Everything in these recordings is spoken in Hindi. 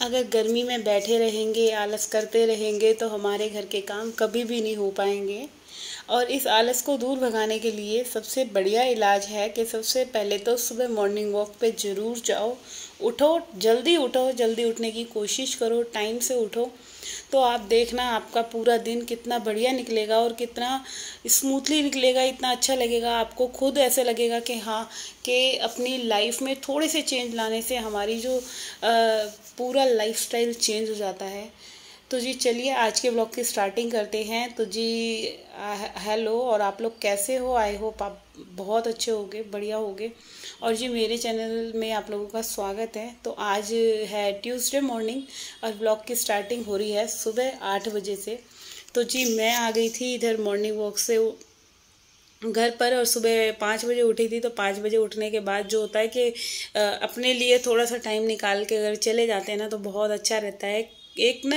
अगर गर्मी में बैठे रहेंगे, आलस करते रहेंगे तो हमारे घर के काम कभी भी नहीं हो पाएंगे। और इस आलस को दूर भगाने के लिए सबसे बढ़िया इलाज है कि सबसे पहले तो सुबह मॉर्निंग वॉक पे ज़रूर जाओ। उठो, जल्दी उठने की कोशिश करो, टाइम से उठो। तो आप देखना आपका पूरा दिन कितना बढ़िया निकलेगा और कितना स्मूथली निकलेगा, इतना अच्छा लगेगा आपको। खुद ऐसे लगेगा कि हाँ, कि अपनी लाइफ में थोड़े से चेंज लाने से हमारी जो पूरा लाइफस्टाइल चेंज हो जाता है। तो जी चलिए आज के ब्लॉग की स्टार्टिंग करते हैं। तो जी हेलो, और आप लोग कैसे हो? आई होप आप बहुत अच्छे होगे, बढ़िया होगे। और जी मेरे चैनल में आप लोगों का स्वागत है। तो आज है ट्यूसडे मॉर्निंग और ब्लॉग की स्टार्टिंग हो रही है सुबह 8 बजे से। तो जी मैं आ गई थी इधर मॉर्निंग वॉक से घर पर, और सुबह 5 बजे उठी थी। तो 5 बजे उठने के बाद जो होता है कि अपने लिए थोड़ा सा टाइम निकाल के अगर चले जाते हैं ना तो बहुत अच्छा रहता है। एक ना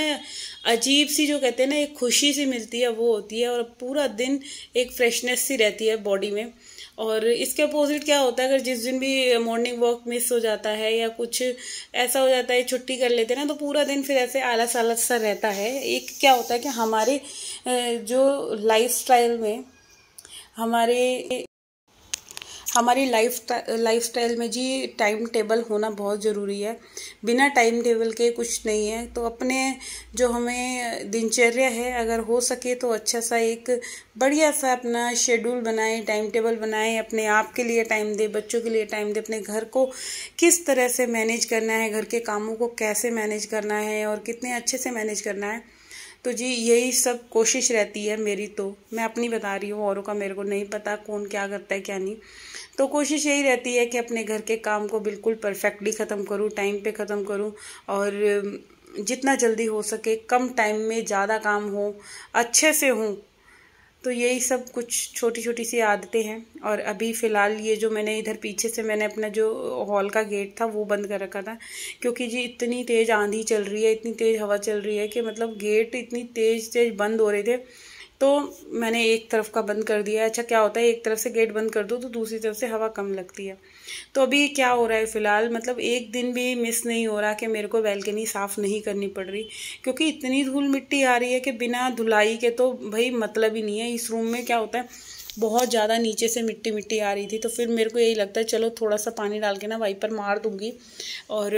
अजीब सी जो कहते हैं ना, एक खुशी सी मिलती है, वो होती है। और पूरा दिन एक फ्रेशनेस सी रहती है बॉडी में। और इसके अपोजिट क्या होता है, अगर जिस दिन भी मॉर्निंग वॉक मिस हो जाता है या कुछ ऐसा हो जाता है, छुट्टी कर लेते हैं ना, तो पूरा दिन फिर ऐसे आलस आलस सा रहता है। एक क्या होता है कि हमारे जो लाइफस्टाइल में हमारे हमारी लाइफस्टाइल में जी टाइम टेबल होना बहुत ज़रूरी है। बिना टाइम टेबल के कुछ नहीं है। तो अपने जो हमें दिनचर्या है, अगर हो सके तो अच्छा सा एक बढ़िया सा अपना शेड्यूल बनाएं, टाइम टेबल बनाएं, अपने आप के लिए टाइम दे, बच्चों के लिए टाइम दे, अपने घर को किस तरह से मैनेज करना है, घर के कामों को कैसे मैनेज करना है और कितने अच्छे से मैनेज करना है। तो जी यही सब कोशिश रहती है मेरी। तो मैं अपनी बता रही हूँ, औरों का मेरे को नहीं पता कौन क्या करता है क्या नहीं। तो कोशिश यही रहती है कि अपने घर के काम को बिल्कुल परफेक्टली ख़त्म करूँ, टाइम पे ख़त्म करूँ, और जितना जल्दी हो सके, कम टाइम में ज़्यादा काम हो, अच्छे से हों। तो यही सब कुछ छोटी छोटी सी आदतें हैं। और अभी फ़िलहाल ये जो मैंने इधर पीछे से मैंने अपना जो हॉल का गेट था वो बंद कर रखा था, क्योंकि जी इतनी तेज़ आंधी चल रही है, इतनी तेज़ हवा चल रही है कि मतलब गेट इतनी तेज़ तेज़ बंद हो रहे थे। तो मैंने एक तरफ का बंद कर दिया। अच्छा क्या होता है, एक तरफ से गेट बंद कर दो तो दूसरी तरफ से हवा कम लगती है। तो अभी क्या हो रहा है फ़िलहाल, मतलब एक दिन भी मिस नहीं हो रहा कि मेरे को बैल्कनी साफ़ नहीं करनी पड़ रही, क्योंकि इतनी धूल मिट्टी आ रही है कि बिना धुलाई के तो भाई मतलब ही नहीं है। इस रूम में क्या होता है, बहुत ज़्यादा नीचे से मिट्टी मिट्टी आ रही थी। तो फिर मेरे को यही लगता है चलो थोड़ा सा पानी डाल के ना वाइपर मार दूंगी। और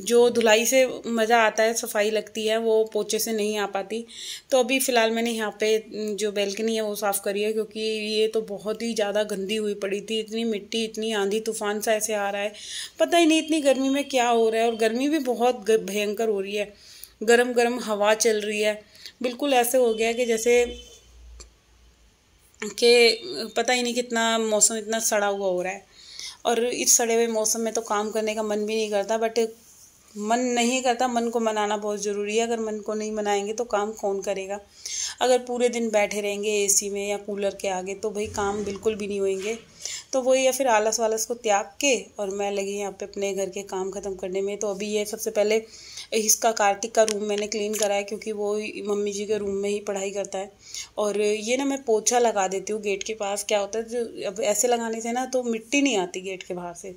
जो धुलाई से मज़ा आता है, सफाई लगती है, वो पोछे से नहीं आ पाती। तो अभी फ़िलहाल मैंने यहाँ पे जो बैल्कनी है वो साफ़ करी है, क्योंकि ये तो बहुत ही ज़्यादा गंदी हुई पड़ी थी। इतनी मिट्टी, इतनी आंधी तूफान सा ऐसे आ रहा है, पता ही नहीं इतनी गर्मी में क्या हो रहा है। और गर्मी भी बहुत भयंकर हो रही है, गरम गरम हवा चल रही है। बिल्कुल ऐसे हो गया कि जैसे कि पता ही नहीं कितना मौसम इतना सड़ा हुआ हो रहा है। और इस सड़े हुए मौसम में तो काम करने का मन भी नहीं करता। बट मन नहीं करता, मन को मनाना बहुत ज़रूरी है। अगर मन को नहीं मनाएंगे तो काम कौन करेगा? अगर पूरे दिन बैठे रहेंगे एसी में या कूलर के आगे तो भाई काम बिल्कुल भी नहीं होंगे। तो वही है, फिर आलस वालस को त्याग के और मैं लगी यहाँ पे अपने घर के काम ख़त्म करने में। तो अभी ये सबसे पहले इसका कार्तिक का रूम मैंने क्लीन करा है, क्योंकि वो मम्मी जी के रूम में ही पढ़ाई करता है। और ये ना मैं पोछा लगा देती हूँ गेट के पास। क्या होता है, जो अब ऐसे लगाने से ना तो मिट्टी नहीं आती गेट के बाहर से।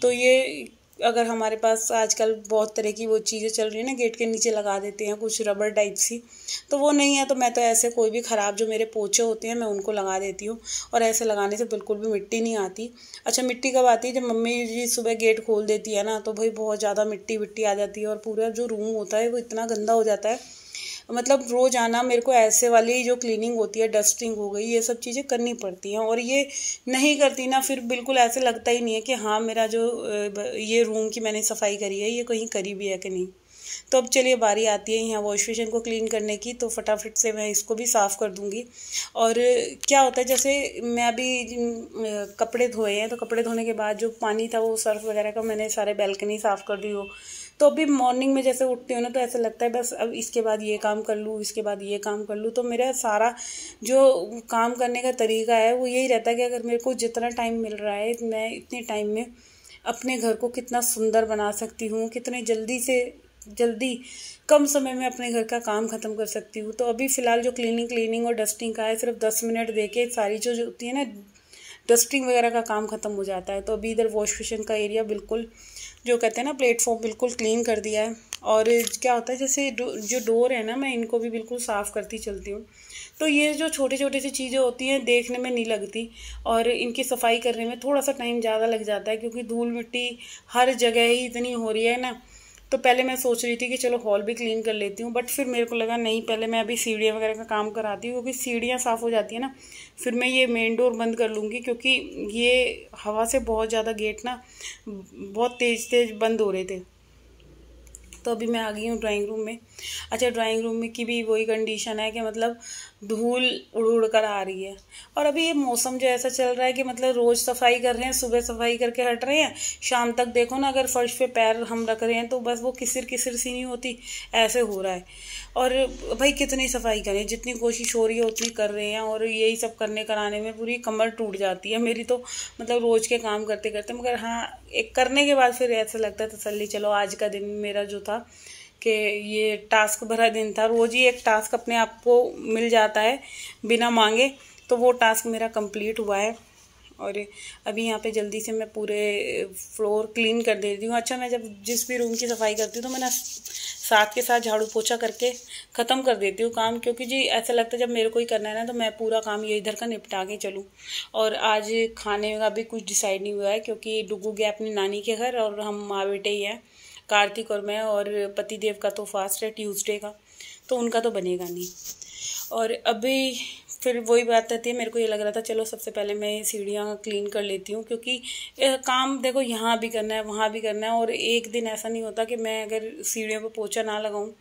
तो ये अगर हमारे पास आजकल बहुत तरह की वो चीज़ें चल रही है ना, गेट के नीचे लगा देते हैं कुछ रबर टाइप सी, तो वो नहीं है। तो मैं तो ऐसे कोई भी ख़राब जो मेरे पोछे होते हैं मैं उनको लगा देती हूँ, और ऐसे लगाने से बिल्कुल भी मिट्टी नहीं आती। अच्छा मिट्टी कब आती है, जब मम्मी जी सुबह गेट खोल देती है ना, तो भाई बहुत ज़्यादा मिट्टी विट्टी आ जाती है और पूरा जो रूम होता है वो इतना गंदा हो जाता है। मतलब रोज आना मेरे को ऐसे वाली जो क्लीनिंग होती है, डस्टिंग हो गई, ये सब चीज़ें करनी पड़ती हैं। और ये नहीं करती ना, फिर बिल्कुल ऐसे लगता ही नहीं है कि हाँ मेरा जो ये रूम की मैंने सफाई करी है, ये कहीं करी भी है कि नहीं। तो अब चलिए बारी आती है यहाँ वॉश बेसिन को क्लीन करने की। तो फटाफट से मैं इसको भी साफ़ कर दूँगी। और क्या होता है, जैसे मैं अभी कपड़े धोए हैं, तो कपड़े धोने के बाद जो पानी था वो सर्फ वगैरह का मैंने सारे बैल्कनी साफ़ कर दी हो। तो अभी मॉर्निंग में जैसे उठती हूँ ना, तो ऐसा लगता है बस अब इसके बाद ये काम कर लूँ, इसके बाद ये काम कर लूँ। तो मेरा सारा जो काम करने का तरीका है वो यही रहता है कि अगर मेरे को जितना टाइम मिल रहा है, मैं इतने टाइम में अपने घर को कितना सुंदर बना सकती हूँ, कितने जल्दी से जल्दी कम समय में अपने घर का काम ख़त्म कर सकती हूँ। तो अभी फ़िलहाल जो क्लीनिंग और डस्टिंग का है, सिर्फ 10 मिनट दे के सारी जो होती है ना डस्टिंग वगैरह का काम ख़त्म हो जाता है। तो अभी इधर वॉश बेसिन का एरिया बिल्कुल जो कहते हैं ना प्लेटफॉर्म बिल्कुल क्लीन कर दिया है। और क्या होता है जैसे जो डोर है ना, मैं इनको भी बिल्कुल साफ़ करती चलती हूँ। तो ये जो छोटी छोटी सी चीज़ें होती हैं देखने में नहीं लगती, और इनकी सफाई करने में थोड़ा सा टाइम ज़्यादा लग जाता है, क्योंकि धूल मिट्टी हर जगह ही इतनी हो रही है ना। तो पहले मैं सोच रही थी कि चलो हॉल भी क्लीन कर लेती हूँ, बट फिर मेरे को लगा नहीं, पहले मैं अभी सीढ़ियाँ वगैरह का काम कराती हूँ, क्योंकि सीढ़ियाँ साफ़ हो जाती है ना, फिर मैं ये मेन डोर बंद कर लूँगी, क्योंकि ये हवा से बहुत ज़्यादा गेट ना बहुत तेज़ तेज़ बंद हो रहे थे। तो अभी मैं आ गई हूँ ड्राइंग रूम में। अच्छा, ड्राइंग रूम में की भी वही कंडीशन है कि मतलब धूल उड़ उड़ कर आ रही है। और अभी ये मौसम जो ऐसा चल रहा है कि मतलब रोज़ सफाई कर रहे हैं, सुबह सफाई करके हट रहे हैं, शाम तक देखो ना अगर फर्श पे पैर हम रख रहे हैं तो बस वो किसिर किसिर सी नहीं होती, ऐसे हो रहा है। और भाई कितनी सफाई करें, जितनी कोशिश हो रही है उतनी कर रहे हैं, और यही सब करने कराने में पूरी कमर टूट जाती है मेरी तो, मतलब रोज़ के काम करते करते। मगर हाँ, एक करने के बाद फिर ऐसा लगता है तसल्ली, चलो आज का दिन मेरा जो था कि ये टास्क भरा दिन था, रोज़ ही एक टास्क अपने आप को मिल जाता है बिना मांगे, तो वो टास्क मेरा कंप्लीट हुआ है। और अभी यहाँ पे जल्दी से मैं पूरे फ्लोर क्लीन कर देती हूँ। अच्छा, मैं जब जिस भी रूम की सफाई करती हूँ तो मैं ना साथ के साथ झाड़ू पोछा करके ख़त्म कर देती हूँ काम, क्योंकि जी ऐसा लगता है जब मेरे को ही करना है ना तो मैं पूरा काम ये इधर का निपटा के चलूँ। और आज खाने का भी कुछ डिसाइड नहीं हुआ है, क्योंकि डुगू गया अपनी नानी के घर और हम माँ बेटे ही हैं, कार्तिक और मैं, और पतिदेव का तो फास्ट है ट्यूसडे का, तो उनका तो बनेगा नहीं। और अभी फिर वही बात रहती है, मेरे को ये लग रहा था चलो सबसे पहले मैं ये सीढ़ियाँ क्लीन कर लेती हूँ, क्योंकि काम देखो यहाँ भी करना है वहाँ भी करना है, और एक दिन ऐसा नहीं होता कि मैं अगर सीढ़ियों पर पोछा ना लगाऊँ,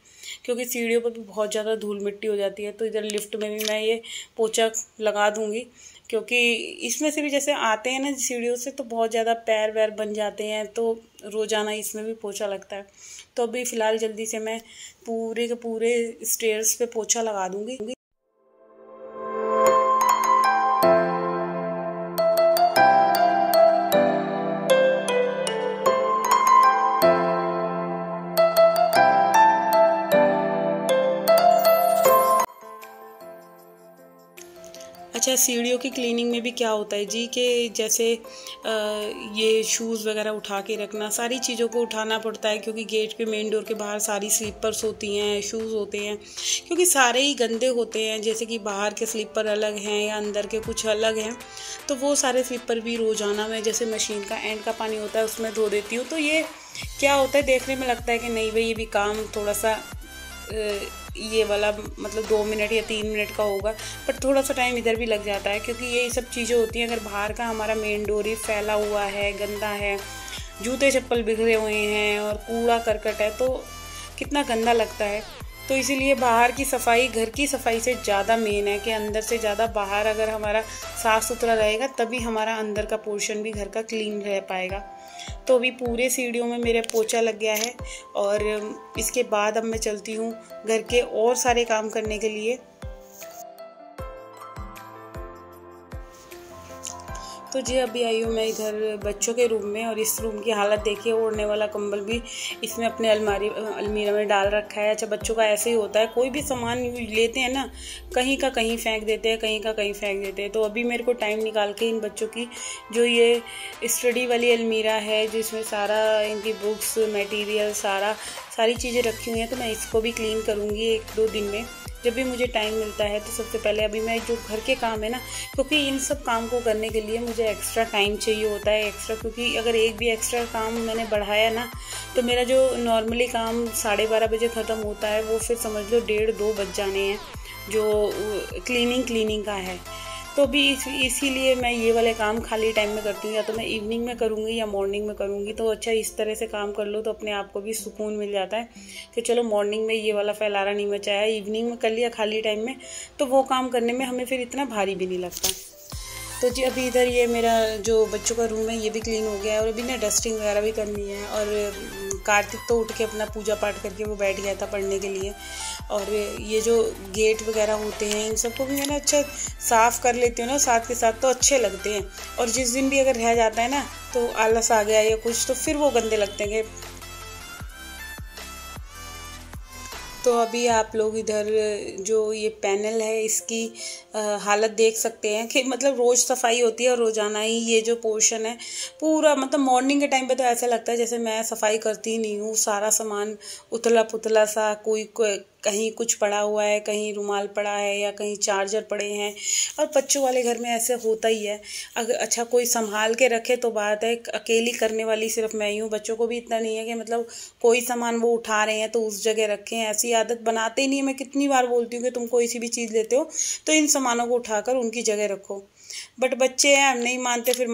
क्योंकि सीढ़ियों पर भी बहुत ज़्यादा धूल मिट्टी हो जाती है। तो इधर लिफ्ट में भी मैं ये पोछा लगा दूँगी, क्योंकि इसमें से भी जैसे आते हैं ना सीढ़ियों से तो बहुत ज़्यादा पैर वैर बन जाते हैं, तो रोज़ाना इसमें भी पोछा लगता है। तो अभी फ़िलहाल जल्दी से मैं पूरे के पूरे स्टेयर्स पे पोछा लगा दूँगी। अच्छा, सीढ़ियों की क्लीनिंग में भी क्या होता है जी कि जैसे ये शूज़ वगैरह उठा के रखना, सारी चीज़ों को उठाना पड़ता है, क्योंकि गेट पे मेन डोर के बाहर सारी स्लीपर्स होती हैं, शूज़ होते हैं, क्योंकि सारे ही गंदे होते हैं, जैसे कि बाहर के स्लीपर अलग हैं या अंदर के कुछ अलग हैं, तो वो सारे स्लीपर भी रोज़ाना मैं जैसे मशीन का एंड का पानी होता है उसमें धो देती हूँ। तो ये क्या होता है, देखने में लगता है कि नहीं भाई ये भी काम थोड़ा सा ये वाला मतलब 2 मिनट या 3 मिनट का होगा, पर थोड़ा सा टाइम इधर भी लग जाता है, क्योंकि ये सब चीज़ें होती हैं। अगर बाहर का हमारा मेन डोर ही फैला हुआ है, गंदा है, जूते चप्पल बिखरे हुए हैं और कूड़ा करकट है, तो कितना गंदा लगता है। तो इसीलिए बाहर की सफाई घर की सफाई से ज़्यादा मेन है, कि अंदर से ज़्यादा बाहर अगर हमारा साफ़ सुथरा रहेगा तभी हमारा अंदर का पोर्शन भी घर का क्लीन रह पाएगा। तो अभी पूरे सीढ़ियों में मेरे पोछा लग गया है, और इसके बाद अब मैं चलती हूँ घर के और सारे काम करने के लिए। तो जी अभी आई हूँ मैं इधर बच्चों के रूम में, और इस रूम की हालत देखिए, ओढ़ने वाला कंबल भी इसमें अपने अलमीरा में डाल रखा है। अच्छा, बच्चों का ऐसे ही होता है, कोई भी सामान लेते हैं ना, कहीं का कहीं फेंक देते हैं, कहीं का कहीं फेंक देते हैं। तो अभी मेरे को टाइम निकाल के इन बच्चों की जो ये स्टडी वाली अलमीरा है, जिसमें सारा इनकी बुक्स मटेरियल सारी चीज़ें रखी हुई हैं, तो मैं इसको भी क्लीन करूँगी 1-2 दिन में, जब भी मुझे टाइम मिलता है। तो सबसे पहले अभी मैं जो घर के काम है ना, क्योंकि इन सब काम को करने के लिए मुझे एक्स्ट्रा टाइम चाहिए होता है एक्स्ट्रा, क्योंकि अगर एक भी एक्स्ट्रा काम मैंने बढ़ाया ना तो मेरा जो नॉर्मली काम 12:30 बजे ख़त्म होता है, वो फिर समझ लो 1:30-2 बज जाने हैं जो क्लीनिंग का है। तो अभी इसीलिए मैं ये वाले काम खाली टाइम में करती हूँ, या तो मैं इवनिंग में करूँगी या मॉर्निंग में करूँगी। तो अच्छा, इस तरह से काम कर लो तो अपने आप को भी सुकून मिल जाता है कि चलो मॉर्निंग में ये वाला फैलारा नहीं मचाया, इवनिंग में कर लिया खाली टाइम में, तो वो काम करने में हमें फिर इतना भारी भी नहीं लगता। तो जी अभी इधर ये मेरा जो बच्चों का रूम है ये भी क्लीन हो गया है, और अभी ना डस्टिंग वगैरह भी करनी है। और कार्तिक तो उठ के अपना पूजा पाठ करके वो बैठ गया था पढ़ने के लिए, और ये जो गेट वगैरह होते हैं इन सबको भी मैंने अच्छा साफ़ कर लेती हूँ ना साथ के साथ, तो अच्छे लगते हैं। और जिस दिन भी अगर रह जाता है ना तो आलस आ गया या कुछ, तो फिर वो गंदे लगते हैं। तो अभी आप लोग इधर जो ये पैनल है इसकी हालत देख सकते हैं कि मतलब रोज़ सफाई होती है और रोज़ाना ही ये जो पोर्शन है पूरा, मतलब मॉर्निंग के टाइम पे तो ऐसा लगता है जैसे मैं सफाई करती ही नहीं हूँ। सारा सामान उतला पुतला सा, कहीं कुछ पड़ा हुआ है, कहीं रुमाल पड़ा है या कहीं चार्जर पड़े हैं। और बच्चों वाले घर में ऐसे होता ही है। अगर अच्छा कोई संभाल के रखे तो बात है, अकेली करने वाली सिर्फ मैं ही हूँ। बच्चों को भी इतना नहीं है कि मतलब कोई सामान वो उठा रहे हैं तो उस जगह रखें, ऐसी आदत बनाते ही नहीं है। मैं कितनी बार बोलती हूँ कि तुम कोई सी भी चीज़ लेते हो तो इन सामानों को उठाकर उनकी जगह रखो, बट बच्चे हैं, हम नहीं मानते। फिर